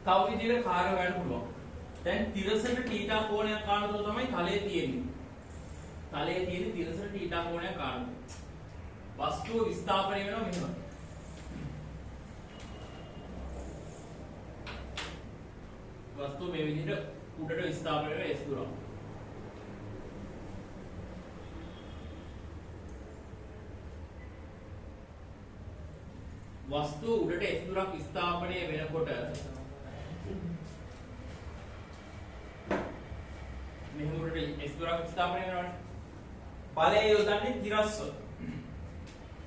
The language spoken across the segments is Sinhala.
තව විදිහට කාර්ය හොයන්න පුළුවන්. දැන් තිරසට θ කෝණයක් කාණ්ඩ තමයි තලයේ තියෙන්නේ. තලයේ තියෙන තිරසට θ කෝණයක් කාණ්ඩ. වස්තුව විස්ථාපනය වෙනවා මෙහෙම. වස්තුව මේ විදිහට උඩට විස්ථාපනය වෙලා S දුරක්. වස්තුව උඩට S දුරක් විස්ථාපනය වෙනකොට මෙහෙම උඩට S දුරක් විස්ථාපනය වෙනවනේ. බලය යොදන්නේ තිරස්ව.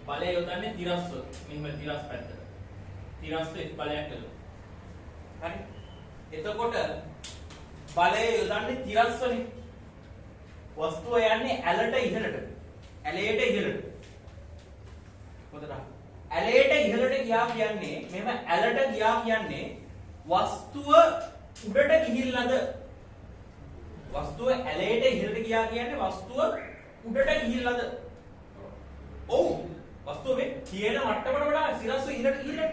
බලය යොදන්නේ තිරස්ව. මෙහෙම තිරස් පැත්තට. තිරස්ව S බලයක් යොදනවා. හරි. එතකොට බලය යොදන්නේ තිරස්වනේ. වස්තුව යන්නේ ඇලට ඉහළට. ඇලයට ඉහළට. හොඳට. ඇලයට ඉහළට ගියා කියන්නේ මෙහෙම ඇලට ගියා කියන්නේ වස්තුව උඩට ගිහිල්ලාද? වස්තුව ඇලයට ඉහළට ගියා කියන්නේ වස්තුව උඩට ගිහිල්ලාද? ඔව්. වස්තුව මේ තියෙන මට්ටමට වඩා සිරස්ව ඉහළට ගිහිල්ලා.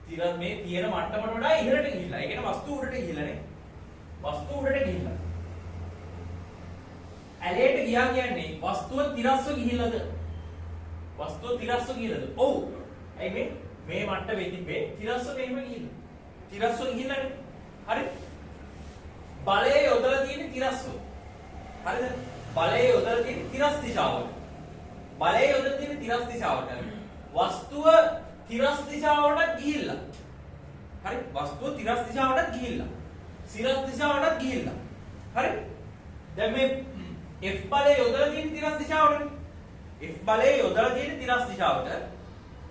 තිරස් මේ තියෙන මට්ටමට වඩා ඉහළට ගිහිල්ලා. ඒ කියන්නේ වස්තුව උඩට ගිහිල්ලානේ. වස්තුව උඩට ගිහිල්ලා. ඇලයට ගියා කියන්නේ වස්තුව තිරස්ව ගිහිල්ලාද? වස්තුව තිරස්ව ගිහිල්ලාද? ඔව්. ඇයි මේ මට්ටමේ තිබ්බේ තිරස්ව මෙහෙම ගිහිල්ලා. තිරස්ව ගිහිල්ලානේ. හරි. බලය යොදලා තියෙන්නේ තිරස්ව. හරිද? බලය යොදලා තියෙන්නේ තිරස් දිශාවට. බලය යොදලා තියෙන්නේ තිරස් දිශාවට. වස්තුව තිරස් දිශාවට ගිහිල්ලා. හරි? වස්තුව තිරස් දිශාවට ගිහිල්ලා. සිරස් දිශාවට ගිහිල්ලා. හරි? දැන් මේ F බලය යොදලා තියෙන්නේ තිරස් දිශාවටනේ. F බලය යොදලා තියෙන්නේ තිරස් දිශාවට.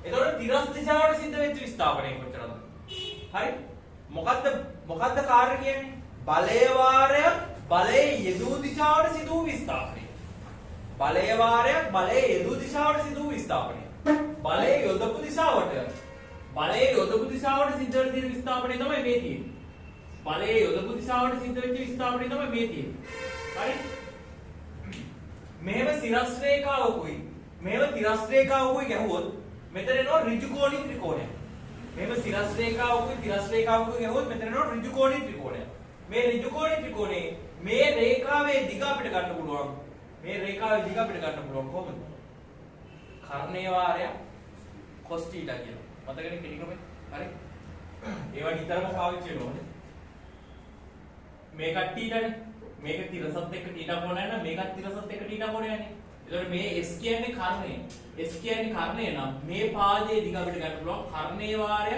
එතකොට තිරස් දිශාවට සිද්ධ වෙච්ච විස්ථාපනය කොච්චරද? හරි? මොකද්ද කාර්ය කියන්නේ? බලය වාරයක් බලයේ යෙදූ දිශාවට සිදු වූ විස්ථාපනය. බලය වාරයක් බලයේ යෙදූ දිශාවට සිදු වූ විස්ථාපනය. බලය යොදපු දිශාවට සිද්ධ වෙන තියෙන විස්ථාපනය තමයි මේ තියෙන්නේ. බලය යොදපු දිශාවට සිද්ධ වෙච්ච විස්ථාපනය තමයි මේ තියෙන්නේ. හරි? මෙහෙම සිරස් රේඛාවකුයි මෙහෙම තිරස් රේඛාවකුයි ගැහුවොත් මෙතන එනවා ඍජුකෝණී ත්‍රිකෝණයක්. මෙහෙම සිරස් රේඛාවකුයි තිරස් රේඛාවකුයි ගැහුවොත් මෙතන එනවා ඍජුකෝණී ත්‍රිකෝණයක්. මේ ඍජුකෝණී ත්‍රිකෝණේ මේ රේඛාවේ දිග අපිට ගන්න පුළුවන්. මේ රේඛාවේ දිග අපිට ගන්න පුළුවන් කොහොමද? කර්ණයේ වාරය cos θ කියලා. මතකනේ කෙටි ක්‍රමේ. හරි? ඒවා නිතරම පාවිච්චි වෙනවා. මේ කට්ටියටනේ මේක තිරසත් එක්ක θ කොණය නම් මේකත් තිරසත් එක්ක θ කොණයනේ. ඒතකොට මේ S කියන්නේ කර්ණය. S කියන්නේ කර්ණය නම් මේ පාදයේ දිග අපිට ගන්න පුළුවන් කර්ණයේ වාරය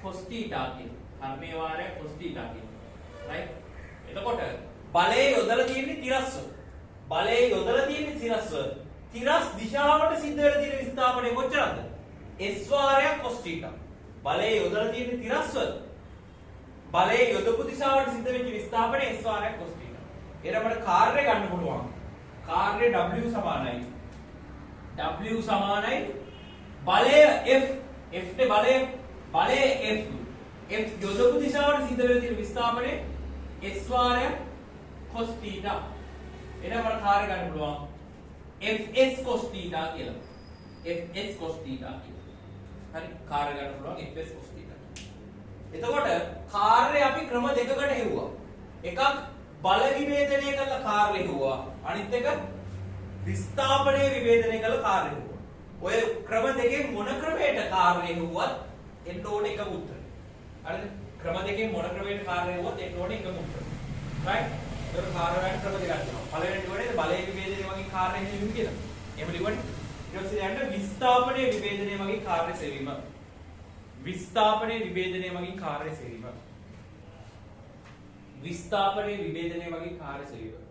cos θ කියලා. කර්ණයේ වාරය cos θ කියලා. right? එතකොට බලය යොදලා තියෙන්නේ තිරස්ව. බලය යොදලා තියෙන්නේ තිරස්ව. තිරස් දිශාවට සිද්ධ වෙලා තියෙන විස්ථාපනය කොච්චරද? S වාරයක් cos θ. බලය යොදලා තියෙන්නේ තිරස්ව. බලය යොදපු දිශාවට සිද්ධ වෙච්ච විස්ථාපනය S වාරයක් cos θ. එහෙනම් අපිට කාර්ය ගන්න පුළුවන්. කාර්ය W සමානයි. W සමානයි බලය F. F නේ බලය F. F යොදපු දිශාවට සිද්ධ වෙලා තියෙන විස්ථාපනය S වාරයක් cos θ. එහෙනම් අපිට කාර්ය ගන්න පුළුවන් Fs cos θ කියලා. Fs cos θ කියලා. හරි කාර්ය ගන්න පුළුවන් Fs cos θ. එතකොට කාර්ය අපි ක්‍රම දෙකකට හෙව්වා. එකක් බල විභේදනය කළ කාර්ය හෙව්වා. අනිත් එක විස්ථාපනයේ විභේදනය කළ කාර්ය හෙව්වා. ඔය ක්‍රම දෙකෙන් මොන ක්‍රමයකට කාර්ය හෙව්වත් එන්න ඕනේ එකම උත්තරය. හරිද? ක්‍රම දෙකෙන් මොන ක්‍රමයකට කාර්ය හෙව්වත් එන්න ඕනේ එකම උත්තරය. right? ඒක කාර්යයන් ක්‍රම දෙකක් තියෙනවා. පළවෙනි ටිකේ බලය විභේදනය වගේ කාර්ය හෙවීම කියලා. එහෙම ලියවන්නේ. ඊට පස්සේ යන්න විස්ථාපනයේ විභේදනය වගේ කාර්ය සෙවීම. විස්ථාපනයේ විභේදනය වගේ කාර්ය සෙවීම. විස්ථාපනයේ විභේදනය වගේ කාර්ය සෙවීම.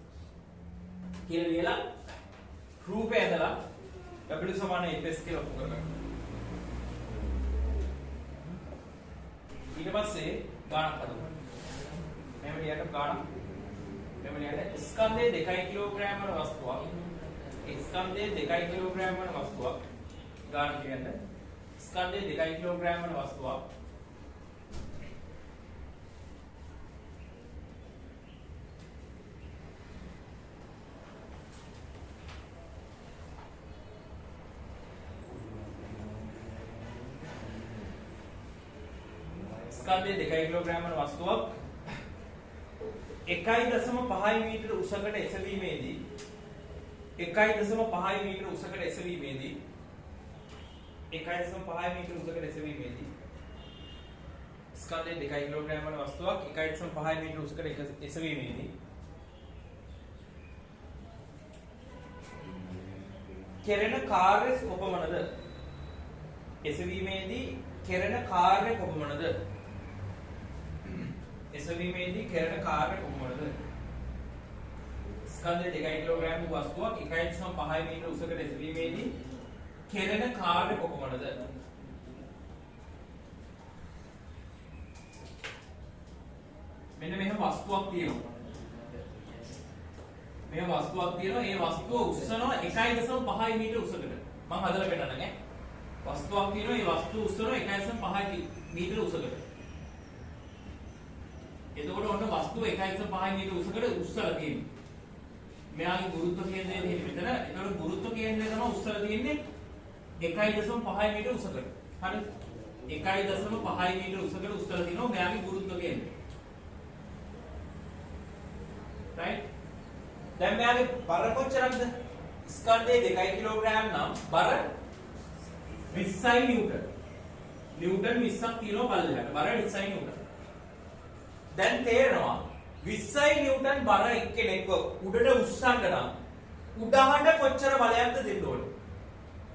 කියලා ලියලා රූපය ඇදලා W සමාන Fs කියලා ඔප්පු කරගන්න. ඊට පස්සේ ගාණක් හදමු. මෙහෙම ලියට ගාණක්. මෙහෙම ලියට ස්කන්ධයේ 2 කිලෝග්‍රෑම් වන වස්තුවක්. ස්කන්ධයේ 2 කිලෝග්‍රෑම් වන වස්තුවක්. ගාණක් කියන්නේ ස්කන්ධයේ 2 කිලෝග්‍රෑම් වන වස්තුවක්. ස්කන්ධයේ 2 කිලෝග්‍රෑම් වන වස්තුවක් 1.5 මීටර උසකට එසවීමේදී 1.5 මීටර උසකට එසවීමේදී 1.5 මීටර උසකට එසවීමේදී ස්කන්ධයේ 2 කිලෝග්‍රෑම් වන වස්තුවක් 1.5 මීටර උසකට එසවීමේදී කෙරෙන කාර්ය කොපමණද? එසවීමේදී කෙරෙන කාර්ය කොපමණද? එසවීමේදී කෙරෙන කාර්ය කොපමණද? ස්කන්ධයේ 2 කිලෝග්‍රෑම් වස්තුවක් 1.5 මීටර උසකට එසවීමේදී කෙරෙන කාර්ය කොපමණද? මෙන්න මෙහෙම වස්තුවක් තියෙනවා. මේ වස්තුවක් තියෙනවා. ඒ වස්තුව උස්සනවා 1.5 මීටර උසකට. මම හදලා පෙන්නන්න ඈ. වස්තුවක් තියෙනවා. ඒ වස්තුව උස්සනවා 1.5 මීටර උසකට. එතකොට ඔන්න වස්තුව 1.5 මීටර උසකට උස්සලා තියෙනවා. මෙයාගේ ගුරුත්ව කේන්ද්‍රය තියෙන්නේ මෙතන. එතකොට ගුරුත්ව කේන්ද්‍රය තමයි උස්සලා තියෙන්නේ 1.5 මීටර උසකට. හරි? 1.5 මීටර උසකට උස්සලා තිනවා මෙයාගේ ගුරුත්ව කේන්ද්‍රය. right? දැන් මෙයාගේ බර කොච්චරක්ද? ස්කන්ධයේ 2 කිලෝග්‍රෑම් නම් බර 20යි නිව්ටන්. නිව්ටන් 20ක් තියෙනවා පල්ලෙහාට. බර 20යි නිව්ටන්. දැන් තේරෙනවා 20යි නිව්ටන් බර එක්කෙනෙක්ව උඩට උස්සන්න නම් උඩහඬ කොච්චර බලයක්ද දෙන්න ඕනේ?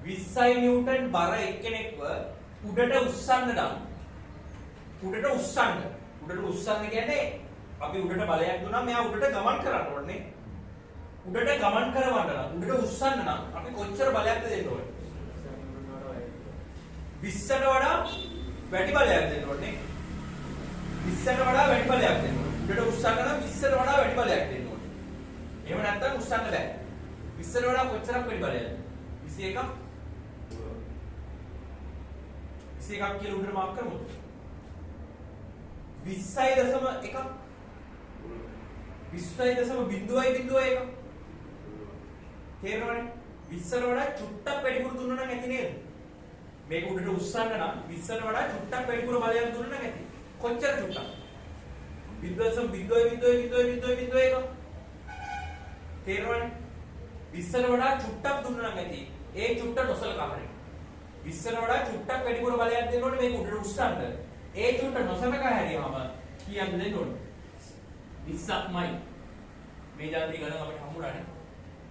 20යි නිව්ටන් බර එක්කෙනෙක්ව උඩට උස්සන්න නම් උඩට උස්සන්න කියන්නේ අපි උඩට බලයක් දුන්නා මෙයා උඩට ගමන් කරන්න ඕනේ. උඩට ගමන් කරවන්න නම් උඩට උස්සන්න නම් අපි කොච්චර බලයක්ද දෙන්න ඕනේ? 20ට වඩා වැඩි බලයක් දෙන්න ඕනේ. 20ට වඩා වැඩි බලයක් දෙන්න ඕනේ. උඩට උස්සන්න නම් 20ට වඩා වැඩි බලයක් දෙන්න ඕනේ. එහෙම නැත්නම් උස්සන්න බෑ. 20ට වඩා කොච්චරක් වැඩි බලයක්ද? 21ක් 21ක් කියලා උඩට මාක් කරමු. 20.1 20.01 තේරෙනවනේ 20ට වඩා චුට්ටක් වැඩිපුර දුන්නා නම් ඇති නේද? මේක උඩට උස්සන්න නම් 20ට වඩා චුට්ටක් වැඩිපුර බලයක් දුන්නා නම් ඇති. කොච්චර චුට්ටක්? 0.01 තේරෙනවනේ 20ට වඩා චුට්ටක් දුන්නා නම් ඇති. ඒ චුට්ට නොසලකා හරියි. 20ට වඩා චුට්ටක් වැඩිපුර බලයක් දෙන්න ඕනේ මේක උඩට උස්සන්න. ඒ චුට්ට නොසලකා හැරියාම කීයක්ද දෙන්න ඕනේ? 20ක්මයි. මේ જાති ගණන් අපිට හම්බුණානේ.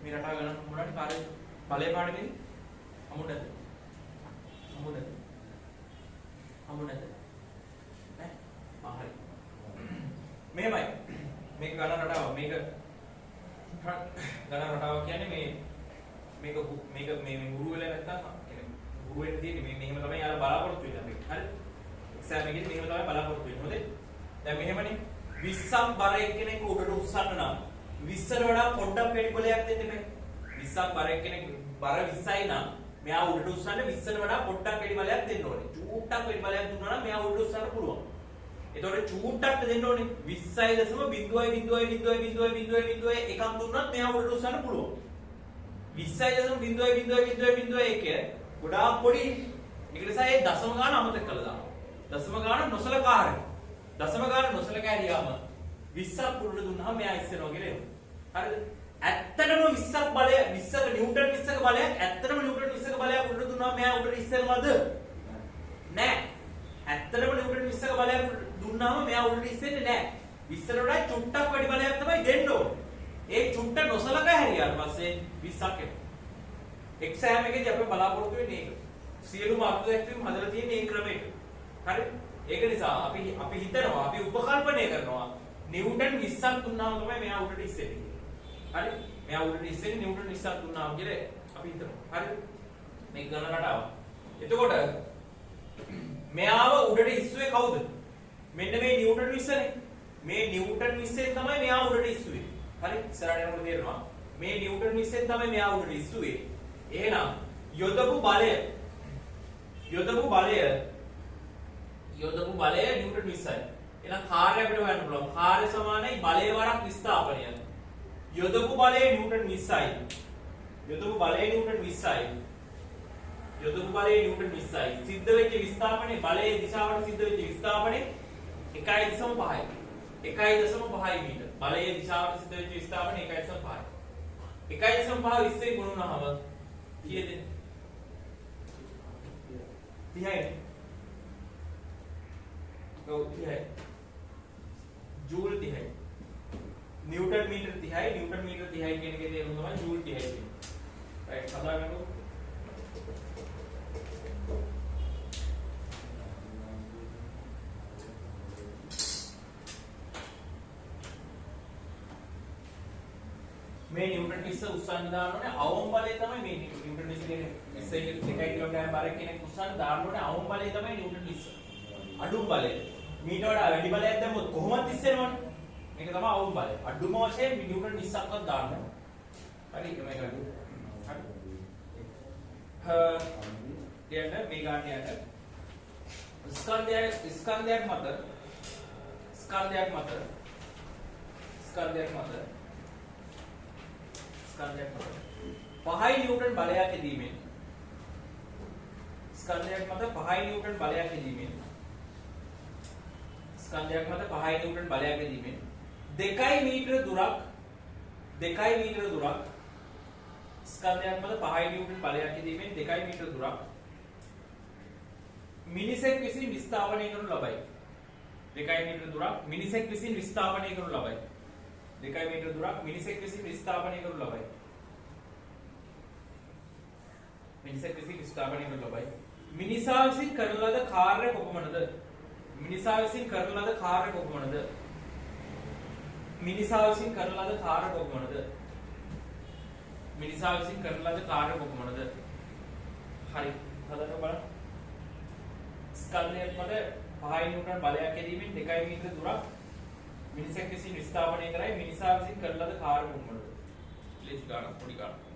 මේ රටා ගණන් හම්බුණානේ කාර්ය බලය පාඩමේදී. හම්බුණාද? නෑ? හරි. මෙහෙමයි. මේක ගණන් රටාව. මේක ගණන් රටාව කියන්නේ මේක ගුරු වෙලා නැත්තම් ගුරු වෙන්න තියෙන්නේ මෙහෙම තමයි යාලා බලාපොරොත්තු වෙන්නේ. හරි? එක්සෑම් එකේදී මෙහෙම තමයි බලාපොරොත්තු වෙන්නේ. හොඳේ? දැන් මෙහෙමනේ 20ක් බර එක්කෙනෙක් උඩට උස්සන්න නම් 20ට වඩා පොඩ්ඩක් වැඩි බලයක් දෙන්න බෑ. 20ක් බර එක්කෙනෙක් බර 20යි නම් මෙයා උඩට උස්සන්න 20ට වඩා පොඩ්ඩක් වැඩි බලයක් දෙන්න ඕනේ. චූට්ටක් වැඩි බලයක් දුන්නා නම් මෙයා උඩට උස්සන්න පුළුවන්. ඒතකොට චූට්ටක් දෙන්න ඕනේ 20.000.000.000.000 එකක් දුන්නත් මෙයා උඩට උස්සන්න පුළුවන්. 20.000.000.001 ගොඩාක් පොඩි. ඒක නිසා ඒ දශම ගාන අමතක කළා දානවා. දශම ගාන නොසලකා හරියි. දශම ගාන නොසලකා හැරියාම 20ක් උඩට දුන්නාම මෙයා ඉස්සෙනවා කියලා එනවා. හරිද? ඇත්තටම 20ක් බලය 20ක නිව්ටන් 20ක බලයක් ඇත්තටම නිව්ටන් 20ක බලයක් උඩට දුන්නාම මෙයා උඩට ඉස්සෙනවද? නෑ. ඇත්තටම නිව්ටන් 20ක බලයක් දුන්නාම මෙයා උඩට ඉස්සෙන්නේ නෑ. 20ට වඩා චුට්ටක් වැඩි බලයක් තමයි දෙන්න ඕනේ. ඒ චුට්ට නොසලකා හැරියාට පස්සේ 20ක් එනවා. එක්සෑම් එකේදී අපි බලාපොරොත්තු වෙන්නේ ඒක. සියලුම අර්ථ දැක්වීම් හදලා තියෙන මේ ක්‍රමයට. හරි? ඒක නිසා අපි හිතනවා අපි උපකල්පනය කරනවා නිව්ටන් 20ක් දුන්නාම තමයි මෙයා උඩට ඉස්සෙන්නේ. හරි? මෙයා උඩට ඉස්සෙන්නේ නිව්ටන් 20ක් දුන්නාම කියලා අපි හිතනවා. හරි? මේක ගණන රටාව. එතකොට මෙයාව උඩට ඉස්සුවේ කවුද? මෙන්න මේ නිව්ටන් 20නේ. මේ නිව්ටන් 20ෙන් තමයි මෙයා උඩට ඉස්සුවේ. හරි? ඉස්සරහට යනකොට තේරෙනවා. මේ නිව්ටන් 20ෙන් තමයි මෙයා උඩට ඉස්සුවේ. එහෙනම් යොදපු බලය නිව්ටන් 20යි. එහෙනම් කාර්ය අපිට හොයන්න පුළුවන්. කාර්ය සමානයි බලය වරක් විස්ථාපනය. යොදපු බලය නිව්ටන් 20යි. යොදපු බලය නිව්ටන් 20යි. සිද්ධ වෙච්ච විස්ථාපනය බලයේ දිශාවට සිද්ධ වෙච්ච විස්ථාපනය 1.5යි 1.5 මීටර බලයේ දිශාවට සිද්ධ වෙච්ච විස්ථාපනය 1.5 1.5 20 ගුණ වුණාම කීයද 30යි ඔව් 30යි ජූල් 30යි නිව්ටන් මීටර 30යි නිව්ටන් මීටර 30යි කියන එකේ තේරුම තමයි ජූල් 30යි කියන්නේ රයිට් හදාගන්නකො මේ නිව්ටන් 20 උස්සන්න දාන්න ඕනේ අවම බලය තමයි මේ නිව්ටන් 20 කියන්නේ 20 කිලෝග්‍රෑම් බාරක් කෙනෙක් උස්සන්න දාන්න ඕනේ අවම බලය තමයි නිව්ටන් 20 අඩුම බලය මීට වඩා වැඩි බලයක් දැම්මොත් කොහොමද ඉස්සෙනවනේ මේක තමයි අවම බලය අඩුම වශයෙන් නිව්ටන් 20ක්වත් දාන්න හරි මේක අඩු හරි දෙන්න මේ ගන්න යන්න ස්කන්ධයක් මත පහයි නිව්ටන් බලයක් යෙදීමෙන් ස්කන්ධයක් මත පහයි නිව්ටන් බලයක් යෙදීමෙන් 2 මීටර දුරක් ස්කන්ධයක් මත පහයි නිව්ටන් බලයක් යෙදීමෙන් 2 මීටර දුරක් මිනිසෙක් විසින් විස්ථාපනය කරනු ලබයි 2 මීටර දුරක් මිනිසෙක් විසින් විස්ථාපනය කරනු ලබයි 2 මීටර දුරක් මිනිසෙක් විසින් විස්ථාපනය කරනු ලබයි මිනිසා විසින් කරන ලද කාර්ය කොපමණද මිනිසා විසින් කරන ලද කාර්ය කොපමණද හරි හදන්න බලන්න ස්කන්ධයක් මත 5 නිව්ටන් බලයක් යෙදීමෙන් 2 මීටර දුරක් මිනිසෙක් විසින් විස්ථාපනය කරයි මිනිසා විසින් කරන ලද කාර්ය කොපමණද ලේසි ගන්න පොඩි ගන්න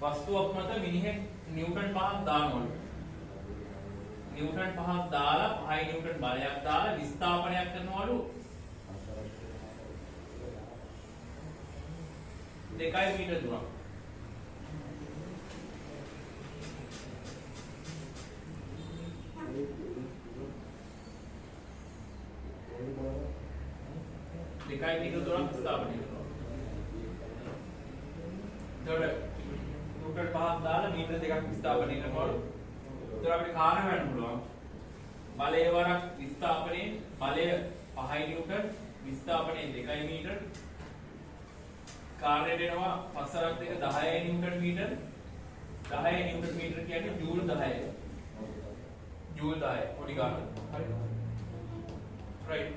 වස්තුවක් මත මිනිහෙක් නිව්ටන් 5ක් දානවලු. නිව්ටන් 5ක් දාලා 5 නිව්ටන් බලයක් දාලා විස්ථාපනයක් කරනවලු 2 මීටර දුරක්. දෙකයි මීටර දුරක් විස්ථාපනය කරනවා. නිව්ටන් 5ක් දාලා මීටර 2ක් විස්ථාපනය කරනවලු. ඒතර අපිට කාර්ය ගන්න පුළුවන්. බලය වරක් විස්ථාපනයේ බලය 5 නිව්ටන් විස්ථාපනයේ 2 මීටර. කාර්ය දෙනවා පස්සරක් දෙක 10 නිව්ටන් මීටර. 10 නිව්ටන් මීටර කියන්නේ ජූල් 10. ජූල් 10 පොඩි ගන්න. හරි. රයිට්.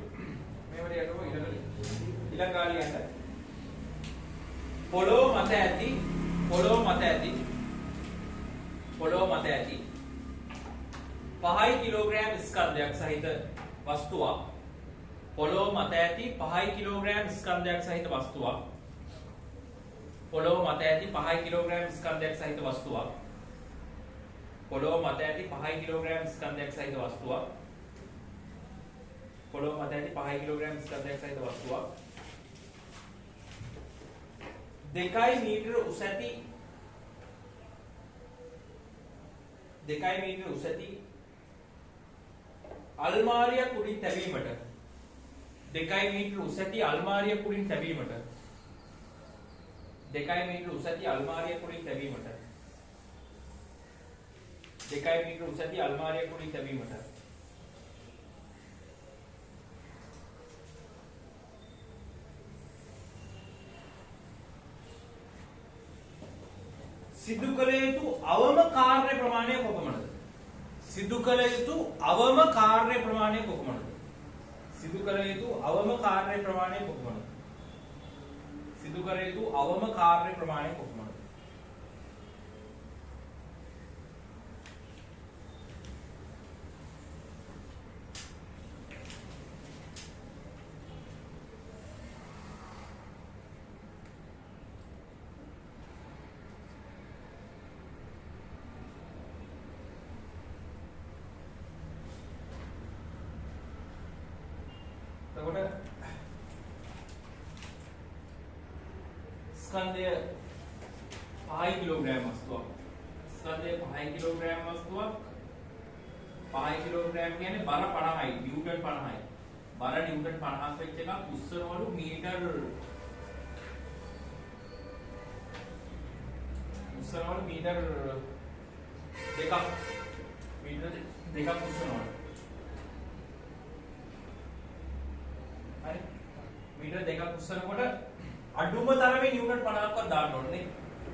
මේවට යටම ඊළඟ කාර්යයට පොළොව මත ඇති 5 කිලෝග්‍රෑම් ස්කන්ධයක් සහිත වස්තුවක් පොළොව මත ඇති 5 කිලෝග්‍රෑම් ස්කන්ධයක් සහිත වස්තුවක් පොළොව මත ඇති 5 කිලෝග්‍රෑම් ස්කන්ධයක් සහිත වස්තුවක් පොළොව මත ඇති 5 කිලෝග්‍රෑම් ස්කන්ධයක් සහිත වස්තුවක් පොළොව මත ඇති 5 කිලෝග්‍රෑම් ස්කන්ධයක් සහිත වස්තුවක් 2 මීටර උස ඇති 2 මීටර උස ඇති අල්මාරියක් උඩින් තැබීමට 2 මීටර උස ඇති අල්මාරියක් උඩින් තැබීමට 2 මීටර උස ඇති අල්මාරියක් උඩින් තැබීමට 2 මීටර උස ඇති අල්මාරියක් උඩින් තැබීමට සිදු කළ යුතු අවම කාර්ය ප්‍රමාණය කොපමණද? සිදු කළ යුතු අවම කාර්ය ප්‍රමාණය කොපමණද? සිදු කළ යුතු අවම කාර්ය ප්‍රමාණය කොපමණද? සිදු කළ යුතු අවම කාර්ය ප්‍රමාණය කොපමණද? ස්කන්ධය 5 කිලෝග්‍රෑම් වස්තුවක්. ස්කන්ධය 5 කිලෝග්‍රෑම් වස්තුවක්. 5 කිලෝග්‍රෑම් කියන්නේ බර 50යි, නිව්ටන් 50යි. බර නිව්ටන් 50ක් වෙච්ච එකක් උස්සනවලු මීටර් උස්සනවලු මීටර් දෙකක් උස්සනවලු. හරි. මීටර් දෙකක් උස්සනකොට අඩුම තරමේ නිව්ටන් 50ක්වත් දාන්න ඕනේ.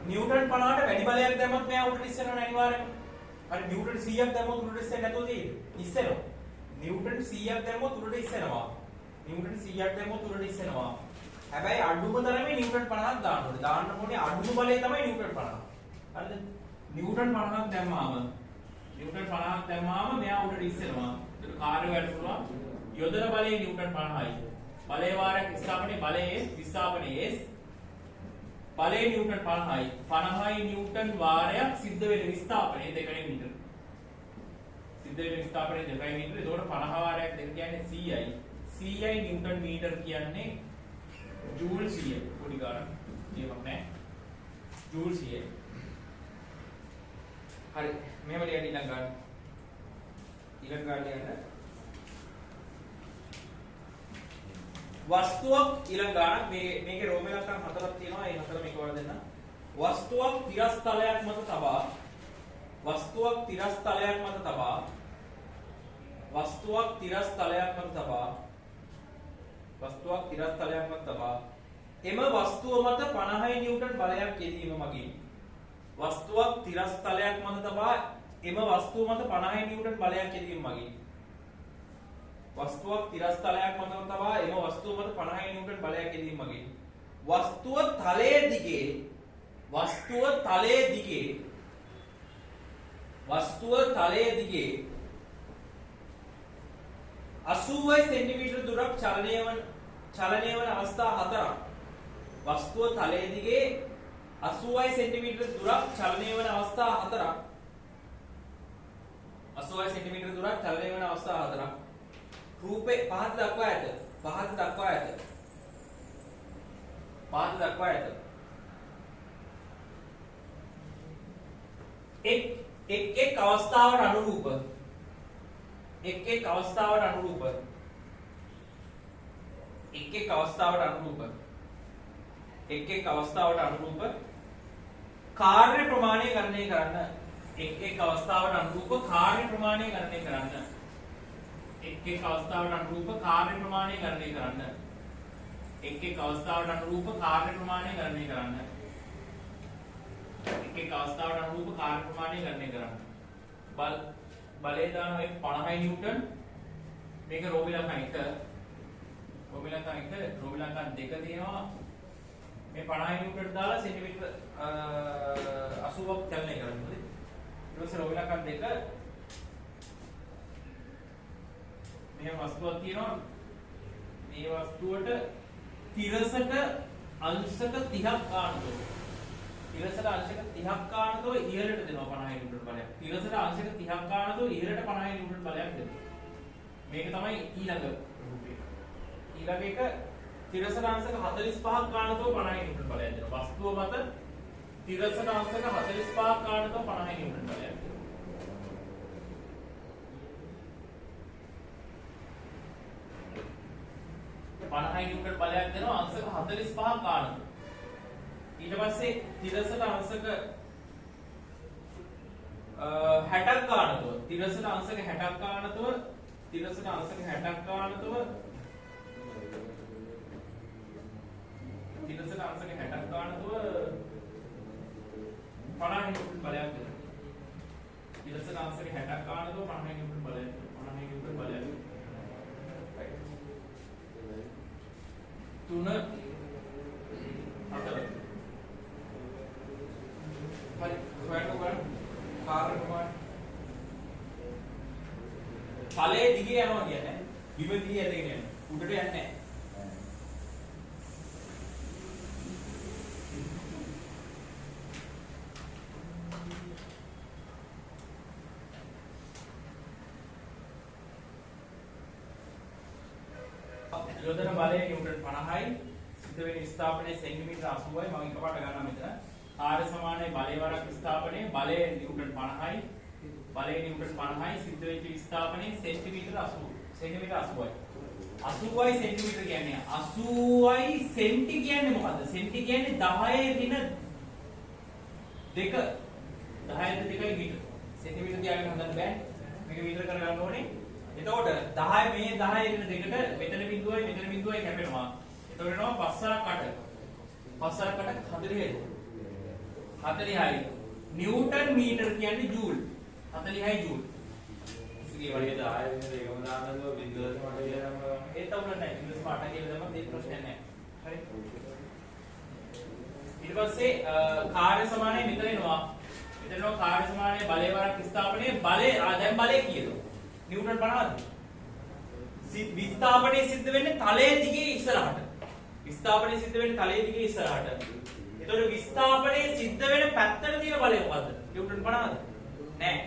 නිව්ටන් 50ට වැඩි බලයක් දැම්මත් මෙයා උඩට ඉස්සෙනවනේ අනිවාර්යයෙන්ම. හරි නිව්ටන් 100ක් දැම්මොත් උඩට ඉස්සෙන්නේ නැතුව තියෙන්නේ. ඉස්සෙනවා. නිව්ටන් 100ක් දැම්මොත් උඩට ඉස්සෙනවා. නිව්ටන් 100ක් දැම්මොත් උඩට ඉස්සෙනවා. හැබැයි අඩුම තරමේ නිව්ටන් 50ක් දාන්න ඕනේ. දාන්න ඕනේ අඩුම බලය තමයි නිව්ටන් 50. හරිද? නිව්ටන් 50ක් දැම්මාම මෙයා උඩට ඉස්සෙනවා. ඒක කාර්ය වැඩ පුළුවන්. යොදන බලය නිව්ටන් 50යි. බලය වාරයක් ස්ථාපනයේ බලයේ විස්ථාපනයේ S බලය නිව්ටන් 50යි. 50යි නිව්ටන් වාරයක් සිද්ධ වෙන විස්ථාපනයේ 2 මීටර. සිද්ධ වෙන විස්ථාපනයේ 2 මීටර. ඒතකොට 50 වාරයක් දෙක කියන්නේ 100යි. 100යි නිව්ටන් මීටර කියන්නේ ජූල් 100. පොඩි ගානක් කියමක් නැහැ. ජූල් 100. හරි මෙහෙම ලියන්න ඊළඟ ගන්න. ඊළඟ ගන්න යන්න. වස්තුවක් ඊළඟ ගානක් මේකේ රෝම ඉලක්කම් 4ක් තියෙනවා. ඒ 4 මේක වල දෙන්න. වස්තුවක් තිරස්තලයක් මත තබා වස්තුවක් තිරස්තලයක් මත තබා එම වස්තුව මත 50 නිව්ටන් බලයක් යෙදීම මගින් වස්තුවක් තිරස්තලයක් මත තබා එම වස්තුව මත 50 නිව්ටන් බලයක් යෙදීම මගින් වස්තුවක් තිරස්තලයක් මත තබා එම වස්තුව මත 50 නිව්ටන් බලයක් යෙදීම මගින් වස්තුව තලයේ දිගේ 80 සෙන්ටිමීටර දුරක් චලනය වන අවස්ථා හතරක්. වස්තුව තලයේ දිගේ 80 සෙන්ටිමීටර දුරක් චලනය වන අවස්ථා හතරක්. 80 සෙන්ටිමීටර දුරක් චලනය වන අවස්ථා හතරක්. රූපේ පහත දක්වා ඇත. එක් අවස්ථාවට අනුරූප කාර්ය ප්‍රමාණය ගණනය කරන්න. එක් අවස්ථාවට අනුරූප කාර්ය ප්‍රමාණය ගණනය කරන්න. බලය දානවා 50 නිව්ටන්. මේක රෝම ඉලක්කම් 1. රෝම ඉලක්කම් 2 තියෙනවා. මේ 50 නිව්ටන් දාලා සෙන්ටිමීටර 80ක් චලනය කරනවා. ඊට පස්සේ රෝම ඉලක්කම් 2 මේ වස්තුවක් තියෙනවා. මේ වස්තුවට තිරසක අංශක 30ක් ගන්නතෝ. තිරසක අංශක 30ක් ගන්නතෝ ඉහළට දෙනවා 50 නිව්ටන් බලයක්. තිරසක අංශක 30ක් ගන්නතෝ ඉහළට 50 නිව්ටන් බලයක් දෙනවා. මේක තමයි ඊළඟ රූපේ. ඊළඟ එක තිරසක අංශක 45ක් ගන්නතෝ 50 නිව්ටන් බලයක් දෙනවා. වස්තුව මත තිරසක අංශක 45ක් ගන්නතෝ 50 නිව්ටන් බලයක් දෙනවා. 50 නිව්ටන් බලයක් දෙනවා අංශක 45ක් ගන්නතෝ. ඊට පස්සේ තිරසට අංශක 60ක් ගන්නතෝ තිරසට අංශක 60ක් ගන්නතෝ 50 නිව්ටන් බලයක් දෙනවා. තිරසට අංශක 60ක් ගන්නතෝ 50 නිව්ටන් බලයක් තුන 4 හරි හොයන්න බලන්න කාර්ය ප්‍රමාණය තලයේ දිගේ යනවා කියන්නේ බිම දිගේ ඇදගෙන යනවා උඩට යන්නේ නැහැ. යොදන බලය නිව්ටන් 50යි සිද්ධ වෙන විස්ථාපනයේ සෙන්ටිමීටර 80යි මම එකපාරට ගන්නවා මෙතන. කාර්ය සමානයි බලය වරක් විස්ථාපනයේ බලය නිව්ටන් 50යි. බලය නිව්ටන් 50යි සිද්ධ වෙච්ච විස්ථාපනයේ සෙන්ටිමීටර 80. සෙන්ටිමීටර 80යි. 80යි සෙන්ටිමීටර කියන්නේ 80යි සෙන්ටි කියන්නේ මොකද්ද? සෙන්ටි කියන්නේ 10 ඍණ 2. 10 ඍණ 2යි මීටර. සෙන්ටිමීටර තියාගෙන හදන්න බෑ. මේක මීටර කරගන්න ඕනේ. එතකොට 10 මේ 10 ඍණ 2ට මෙතන බිඳුවයි කැපෙනවා. එතකොට එනවා 5 8 40යි. 40යි. නිව්ටන් මීටර කියන්නේ ජූල්. 40යි ජූල්. ඉතින් ඒ වගේ 10 ඒකම දාන්නද බිඳුවද මට කියලා නම් ඒත් අවුල නැහැ. බිඳුවස් මට කියලා දැම්මම ඒ ප්‍රශ්නයක් නැහැ. හරි. ඊට පස්සේ කාර්ය සමානයි මෙතන එනවා. මෙතන එනවා කාර්ය සමානයි බලය වරක් ස්ථාපනයේ බලය දැන් බලය කියනවා. නිව්ටන් 50ද? විස්ථාපනයේ සිද්ධ වෙන්නේ තලයේ දිගේ ඉස්සරහට. විස්ථාපනයේ සිද්ධ වෙන්නේ තලයේ දිගේ ඉස්සරහට. එතකොට විස්ථාපනයේ සිද්ධ වෙන පැත්තට තියෙන බලය මොකද්ද? නිව්ටන් 50ද? නෑ.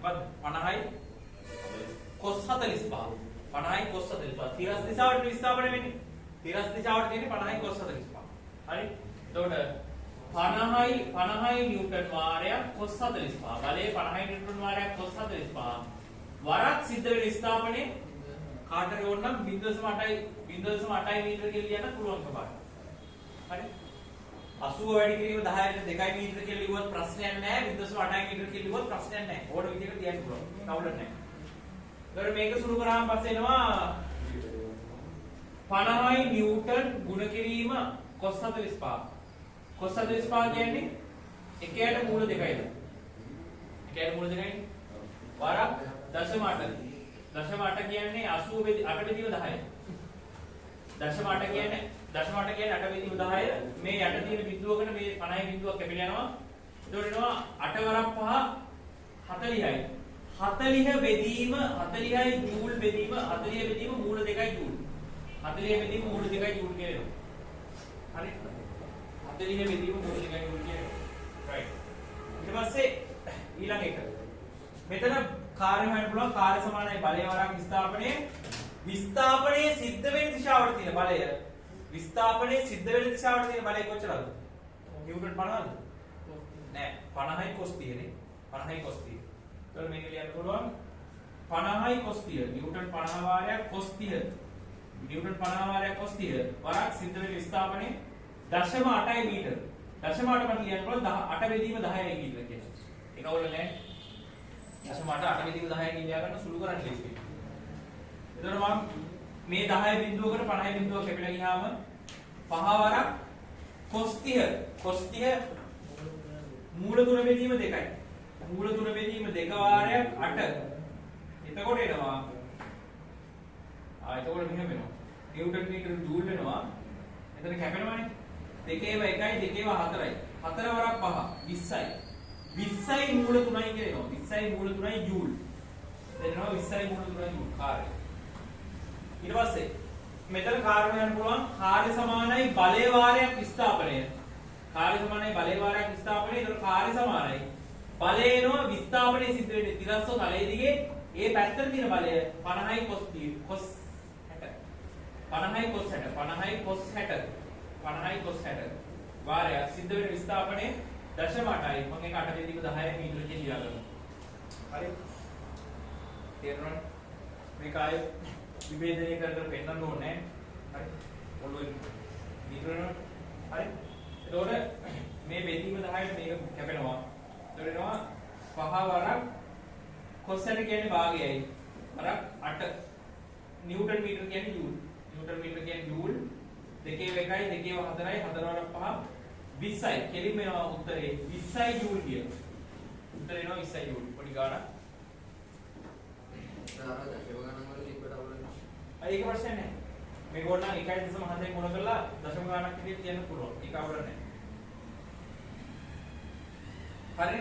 මොකද්ද? 50යි cos 45. 50යි cos 45. තිරස් දිශාවට විස්ථාපනය වෙන්නේ. තිරස් දිශාවට තියෙන්නේ 50යි cos 45. හරි? එතකොට 50යි නිව්ටන් වාරයක් cos 45. බලය 50යි නිව්ටන් වාරයක් cos 45. වරක් සිද්ධ වෙන විස්ථාපනයේ කාටරි ඕනනම් 0.8යි මීටර කියලා ලියන්න පුළුවන් කපාට. හරි? 80 වැඩි කිරීම 10 ට 2යි මීටර කියලා ලියුවත් ප්‍රශ්නයක් නැහැ. 0.8යි මීටර කියලා ලියුවත් ප්‍රශ්නයක් නැහැ. ඕන විදිහකට ලියන්න පුළුවන්. කවුරුත් නැහැ. ඊට මේක සුළු කරාම පස්සේ එනවා 50යි නිව්ටන් ගුණ කිරීම cos 45. cos 45 කියන්නේ එකයට මූල 2යිද? එකයට මූල 2යි. වරක් 0.8. 0.8 කියන්නේ 80 8 බෙදීම 10යි. 0.8 කියන්නේ 8 බෙදීම 10යි. මේ යට තියෙන බිඳුවකට මේ 50 බිඳුවක් කැපිලා යනවා. එතකොට එනවා 8 වරක් 5 40යි. 40 බෙදීම 40යි ජූල් බෙදීම 40 බෙදීම මූල 2යි ජූල්. 40 බෙදීම මූල 2යි ජූල් කියනවා. හරි? 40 බෙදීම මූල 2යි ජූල් කියනවා. රයිට්. ඊට පස්සේ ඊළඟ එක. මෙතන කාර්ය හොයන්න පුළුවන් කාර්ය සමානයි බලය වරක් විස්ථාපනයේ සිද්ධ වෙන දිශාවට තියෙන බලය විස්ථාපනයේ සිද්ධ වෙන දිශාවට තියෙන බලය කොච්චරද? නිව්ටන් 50ද? නෑ 50යි cos 30 නේ 50යි cos 30. එතකොට මේක ලියන්න පුළුවන් 50යි cos 30 නිව්ටන් 50 වාරයක් cos 30 නිව්ටන් 50 වාරයක් cos 30 වරක් සිද්ධ වෙන විස්ථාපනයේ 0.8යි මීටර 0.8 මට ලියන්න පුළුවන් 8 බෙදීම 10යි මීටර කියලා. ඒක අවුල නෑ. 0.8 බෙදීම 10යි ලියා ගන්න සුළු කරන්න ලේසියි. එතකොට මම මේ 10 බිඳුවකට 50 බිඳුවක් කැපිලා ගියාම 5 වරක් cos 30 මූල 3 බෙදීම 2යි. මූල 3 බෙදීම 2 වාරයක් 8. එතකොට එනවා එතකොට මෙහෙම වෙනවා. නිව්ටන් මීටර ජූල් වෙනවා. එතන කැපෙනවානේ. 2 1යි 2 4යි. 4 වරක් 5 20යි. 20යි මූල 3යි කියනවා. 20යි මූල 3යි ජූල්. එතනවා 20යි මූල 3යි ජූල් කාර්යය. ඊට පස්සේ මෙතන කාර්ය හොයන්න පුළුවන් කාර්ය සමානයි බලය වාරයක් විස්ථාපනය. කාර්ය සමානයි බලය වාරයක් විස්ථාපනය. ඒතර කාර්ය සමානයි බලය එනවා විස්ථාපනයේ සිද්ධ වෙන්නේ තිරස්ස තලයේ දිගේ ඒ පැත්තට තියෙන බලය 50යි cos 60. 50යි cos 60. 50යි cos 60. 50යි cos 60. වාරයක් සිද්ධ වෙන විස්ථාපනයේ 0.8යි මම ඒක 8 බෙදීම 10යි මීටර කියලා ගන්නවා. හරි? තේරුණාද? මේක ආයේ විභේදනය කර පෙන්නන්න ඕනේ. හරි? ඔළුවෙන් මීටර හරි? එතකොට මේ බෙදීම 10ට මේක කැපෙනවා. එතකොට එනවා 5 වරක් cos 60 කියන්නේ භාගයයි. වරක් 8 නිව්ටන් මීටර කියන්නේ ජූල්. නිව්ටන් මීටර කියන්නේ ජූල්. 2 1යි 2 4යි 4 වරක් 5 20යි. කෙලින්ම එනවා උත්තරේ 20යි ජූල් කියලා. උත්තරේ එනවා 20යි ජූල්. පොඩි ගානක්. ඒක ප්‍රශ්නේ නැහැ. මේක ඕන නම් 1.7 ගුණ කරලා දශම ගානක් විදිහට කියන්න පුළුවන්. ඒක අවුල නැහැ. හරි?